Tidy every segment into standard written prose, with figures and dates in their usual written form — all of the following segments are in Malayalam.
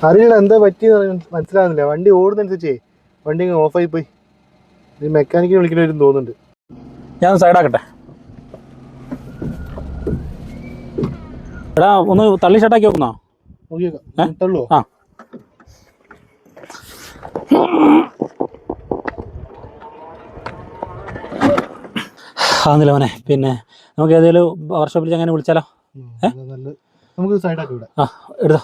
അറിയണ എന്താ പറ്റിയെന്ന് മനസ്സിലാകുന്നില്ല. വണ്ടി ഓടുന്നനുസരിച്ചേ വണ്ടി ഓഫായി പോയി. മെക്കാനിക്കിനെ വിളിക്കണമെന്ന് തോന്നുന്നുണ്ട്. ഞാൻ സൈഡാക്കട്ടെ. എടാ ഒന്ന് തള്ളി ഷട്ടാക്കി നോക്കുന്നോ? തള്ളുവോ? ആ ആന്നില്ല മോനെ. പിന്നെ നമുക്ക് ഏതെങ്കിലും വർക്ക്ഷോപ്പിൽ അങ്ങനെ വിളിച്ചാലോ? നമുക്ക് സൈഡാക്കി വിടാം. ആ എടുത്തോ.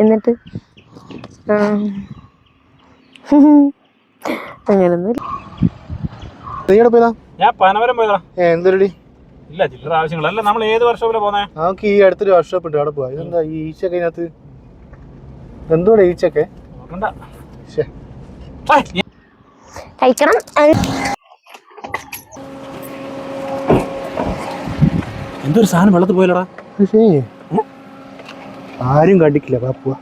എന്നിട്ട് അങ്ങനൊന്നും ഞാൻ പനവരം പോയതാ. എന്തൊരു ഇല്ല, ചില്ലറ ആവശ്യങ്ങളല്ല. നമ്മൾ ഏത് വർക്ക്ഷോപ്പിലാണ് പോകുന്നത്? നമുക്ക് ഈ അടുത്തൊരു വർക്ക്ഷോപ്പ് ഉണ്ട്, അവിടെ പോവാ. ഇതെന്താ ഈ ഈച്ചൊക്കെ ഇതിനകത്ത്? എന്തോടെ ഈച്ചൊക്കെ? കഴിക്കണം. എന്തൊരു സാധനം വെള്ളത്തിൽ പോയല്ലോടാ. ആരും കണ്ടിക്കില്ല. പോവാ.